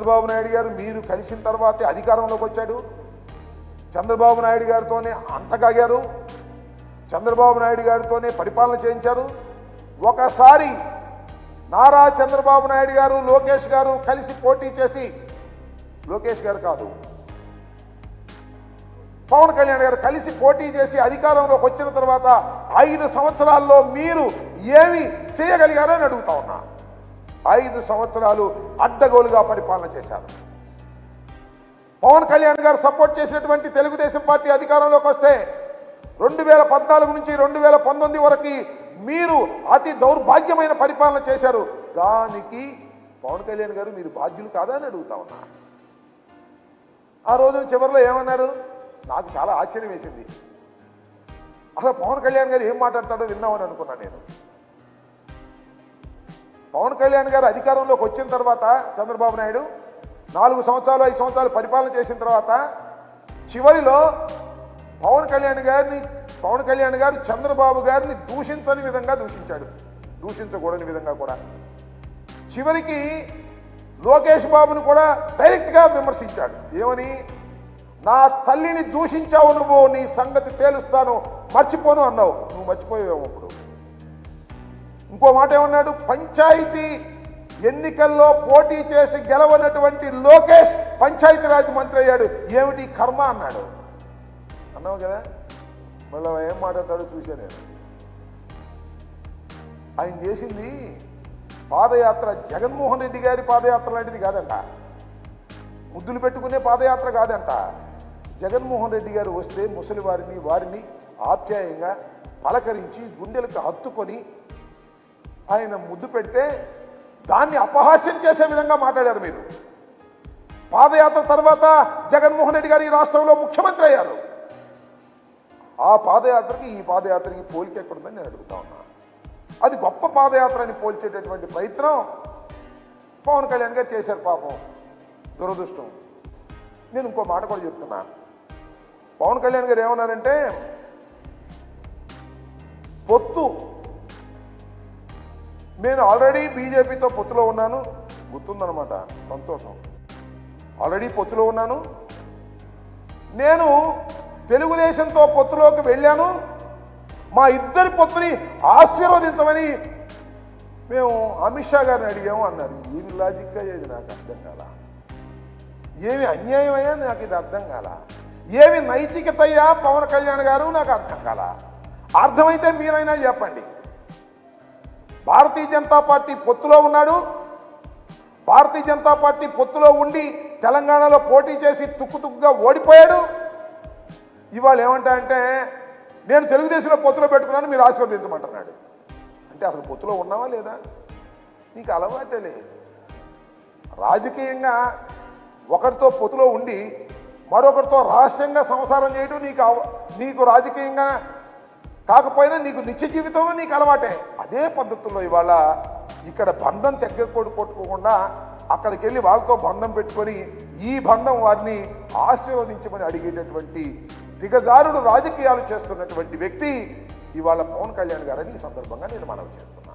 చంద్రబాబు నాయుడు గారు మీరు కలిసిన తర్వాతే అధికారంలోకి వచ్చాడు. చంద్రబాబు నాయుడు గారితోనే అంటగాగారు, చంద్రబాబు నాయుడు గారితోనే పరిపాలన చేయించారు. ఒకసారి నారా చంద్రబాబు నాయుడు గారు లోకేష్ గారు కలిసి పోటీ చేసి, లోకేష్ గారు కాదు పవన్ కళ్యాణ్ గారు కలిసి పోటీ చేసి అధికారంలోకి వచ్చిన తర్వాత 5 సంవత్సరాల్లో మీరు ఏమి చేయగలిగారో అని అడుగుతా ఉన్నా. 5 సంవత్సరాలు అడ్డగోలుగా పరిపాలన చేశారు. పవన్ కళ్యాణ్ గారు సపోర్ట్ చేసినటువంటి తెలుగుదేశం పార్టీ అధికారంలోకి వస్తే 2014 నుంచి 2019 వరకు మీరు అతి దౌర్భాగ్యమైన పరిపాలన చేశారు. దానికి పవన్ కళ్యాణ్ గారు మీరు బాధ్యులు కాదా అని అడుగుతా ఉన్నా. ఆ రోజున చివరిలో ఏమన్నారు, నాకు చాలా ఆశ్చర్యం వేసింది. అసలు పవన్ కళ్యాణ్ గారు ఏం మాట్లాడతాడో విన్నామని అనుకున్నా నేను. పవన్ కళ్యాణ్ గారు అధికారంలోకి వచ్చిన తర్వాత చంద్రబాబు నాయుడు 4 సంవత్సరాలు 5 సంవత్సరాలు పరిపాలన చేసిన తర్వాత చివరిలో పవన్ కళ్యాణ్ గారు చంద్రబాబు గారిని దూషించని విధంగా దూషించాడు, దూషించకూడని విధంగా కూడా. చివరికి లోకేష్ బాబును కూడా డైరెక్ట్గా విమర్శించాడు. ఏమని, నా తల్లిని దూషించావు నువ్వు, నీ సంగతి తేలుస్తాను, మర్చిపోను అన్నావు. నువ్వు మర్చిపోయావు. అప్పుడు ఇంకో మాట ఏమన్నాడు, పంచాయతీ ఎన్నికల్లో పోటీ చేసి గెలవనటువంటి లోకేష్ పంచాయతీరాజ్ మంత్రి అయ్యాడు, ఏమిటి కర్మ అన్నాడు. అన్నావు కదా, మళ్ళీ ఏం మాట్లాడతాడో చూసా నేను. ఆయన చేసింది పాదయాత్ర జగన్మోహన్ రెడ్డి గారి పాదయాత్ర లాంటిది కాదంట, ముద్దులు పెట్టుకునే పాదయాత్ర కాదంట. జగన్మోహన్ రెడ్డి గారు వస్తే ముసలి వారిని ఆప్యాయంగా పలకరించి గుండెలకు హత్తుకొని ఆయన ముద్దు పెడితే దాన్ని అపహాస్యం చేసే విధంగా మాట్లాడారు మీరు. పాదయాత్ర తర్వాత జగన్మోహన్ రెడ్డి గారు ఈ రాష్ట్రంలో ముఖ్యమంత్రి అయ్యారు. ఆ పాదయాత్రకి ఈ పాదయాత్రకి పోలిక ఎక్కడుందని నేను అడుగుతా ఉన్నా. అది గొప్ప పాదయాత్ర అని పోల్చేటటువంటి ప్రయత్నం పవన్ కళ్యాణ్ గారు చేశారు. పాపం, దురదృష్టం. నేను ఇంకో మాట కూడా చెప్తున్నా. పవన్ కళ్యాణ్ గారు ఏమన్నారంటే, పొత్తు, నేను ఆల్రెడీ బీజేపీతో పొత్తులో ఉన్నాను, గుర్తుందనమాట, సంతోషం. ఆల్రెడీ పొత్తులో ఉన్నాను, నేను తెలుగుదేశంతో పొత్తులోకి వెళ్ళాను, మా ఇద్దరి పొత్తుని ఆశీర్వదించమని మేము అమిత్ షా గారిని అడిగాము అన్నారు. ఏమి లాజిక్ అయ్యేది నాకు అర్థం కాల. ఏమి అన్యాయం అయ్యా నాకు ఇది అర్థం కాల. ఏమి నైతికత అయ్యా పవన్ కళ్యాణ్ గారు నాకు అర్థం కాల. అర్థమైతే మీరైనా చెప్పండి. భారతీయ జనతా పార్టీ పొత్తులో ఉన్నాడు, భారతీయ జనతా పార్టీ పొత్తులో ఉండి తెలంగాణలో పోటీ చేసి తుక్కుతుక్కుగా ఓడిపోయాడు. ఇవాళ ఏమంటా అంటే, నేను తెలుగుదేశంలో పొత్తులో పెట్టుకున్నాను, మీరు ఆశీర్వదించమంటున్నాడు. అంటే అసలు పొత్తులో ఉన్నావా లేదా? నీకు అలవాటే లేదు. రాజకీయంగా ఒకరితో పొత్తులో ఉండి మరొకరితో రహస్యంగా సంసారం చేయడం నీకు రాజకీయంగా కాకపోయినా నీకు నిత్య జీవితంలో నీకు అలవాటే. అదే పద్ధతుల్లో ఇవాళ ఇక్కడ బంధం కొట్టుకోకుండా అక్కడికి వెళ్ళి వాళ్ళతో బంధం పెట్టుకొని ఈ బంధం వారిని ఆశీర్వదించమని అడిగేటటువంటి దిగజారుడు రాజకీయాలు చేస్తున్నటువంటి వ్యక్తి ఇవాళ పవన్ కళ్యాణ్ గారని ఈ సందర్భంగా నేను మనవి చేస్తున్నా.